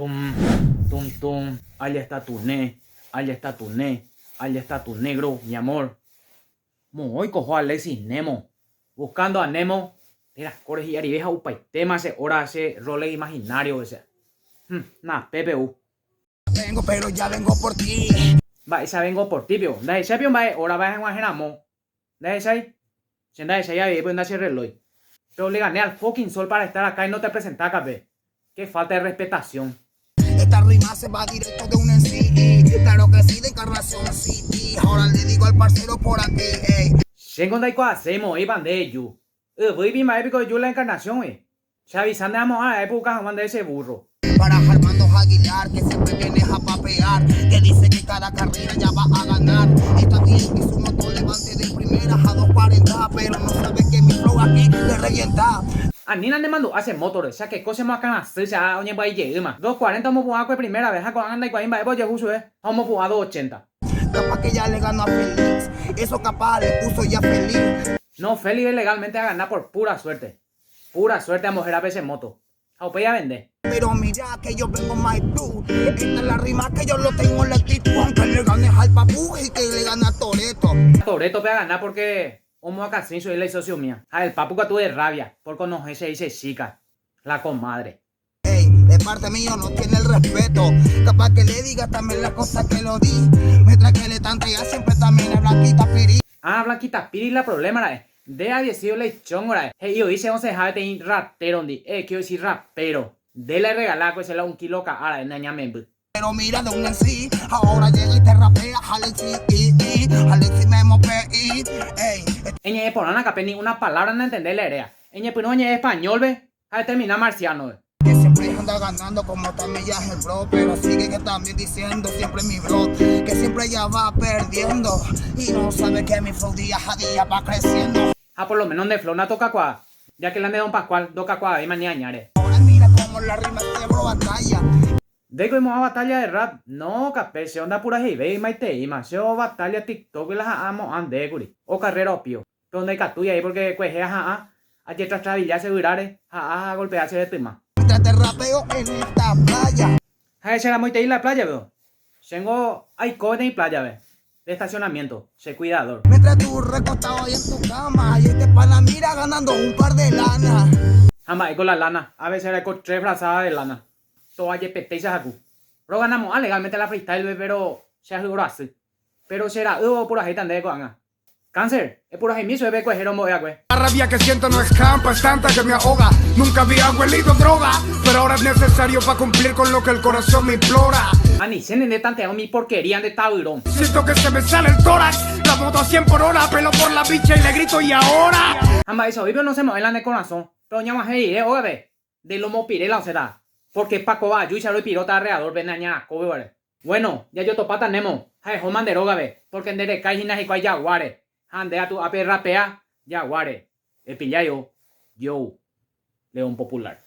Tum, tum, tum. Allá está tu ne. Allá está tu ne. Allá está tu negro, mi amor. Hoy cojo a Alexis Nemo. Buscando a Nemo. Mira, corre y arribeja upaitema ese hora ese role imaginario ese. Nah, PPU. Vengo, pero ya vengo por ti. Va, esa vengo por ti, pio. Da ese pio, va, ahora va a guajenamo. Da ese ahí. Si anda ese ahí, pues anda ese reloj. Pero le gané al fucking sol para estar acá y no te presentar, capé. Qué falta de respetación. Esta rima se va directo de un en sí. Claro que sí, de Encarnación City. Ahora le digo al parcero por aquí, ey. Shengon ko hacemos, iban de yu. Voy bien más épico de yu la encarnación, Se avisan de vamos a la época de ese burro. Para Armando Aguilar, que siempre viene a papear, que dice que cada carrera ya va a ganar. Está bien que su motor levante de primera a 240, pero no sabe que mi flow aquí le revienta. Nina le mandó hace motores, ya que cosas más canas, ya oye va a llegar 240 vamos a jugar primera vez, con anda y con imba, ya justo vamos a jugar 280. Capaz que ya le ganó a Félix, eso capaz le puso ya feliz. No, Félix legalmente a ganar por pura suerte. Pura suerte a mujer a veces moto. A ya vende. Pero mira que yo vengo my blue. Esta es la rima que yo lo tengo en la actitud. Aunque le ganes al papu y que le gane a Toreto. Toreto pega ganar porque Homo acá sin soy la socio mía. El papu que tuve rabia por conocerse dice chica. La comadre. Ey, de parte mío no tiene el respeto. Capaz que le diga también las cosas que lo di. Mientras que le tantea siempre también a Blanquita Piri. Blanquita Piri la problema era de a 10 lechón era. Yo dice 11 dejar de ir ratero quiero decir rapero. De le regalar que se la 1 kilo cara en aña membu. Pero mira de un en sí, ahora llega y te rapea Alexis Alexis Memo P.I. Ey. Eñe por una capeni una palabra no entender la idea. Eñe pero eñe español ve. A terminar marciano Que siempre anda ganando como también ya es el bro. Pero sigue que también diciendo siempre mi bro. Que siempre ya va perdiendo. Y no sabe que mi flow día a día va creciendo. Por lo menos de flow no toca cuá. Ya que la de Don Pascual, toca cuá y mañana añare. Ahora mira cómo la rima de bro batalla. De que hemos a batalla de rap. No, capé, se onda pura jibe y maite y más. Se batalla TikTok y las amo ande guri. O carrera opio. Pero donde catuya ahí porque cuejea ayer tras travillar segurare. Golpearse de tema. Mientras te rapeo en esta playa. Ese era muy te ir la playa, veo. Tengo, hay cobre y playa, ve. De estacionamiento, sé cuidador. Mientras tú recostado ahí en tu cama. Y este pana mira ganando un par de lana. Jamás con la lana. A veces era con 3 brazadas de lana. Todo ayer pete y se jacu. Pero ganamos legalmente la freestyle, pero se aseguró así. Pero será, pura gente ande con Cáncer, es pura gente, se ve cuejero mover, güey. La rabia que siento no es campa, es tanta que me ahoga. Nunca había huelido droga, pero ahora es necesario para cumplir con lo que el corazón me implora. Ni se de tanteado mi porquería de taburón. Siento que se me sale el tórax, la moto a 100 por hora, pelo por la bicha y le grito y ahora. Jamás eso, vive no se mueve la de corazón. Pero ya más ahí, oye, de lomo pirela o será. Porque Paco va, yo y Charo y pirota alrededor, ven aña, cobre. Bueno, ya yo topata Nemo. Homan de roga, ve. Porque en dere cajinas y cuay yaguare. Ande a tu ape rapea, yaguare. El pillayo, yo, León Popular.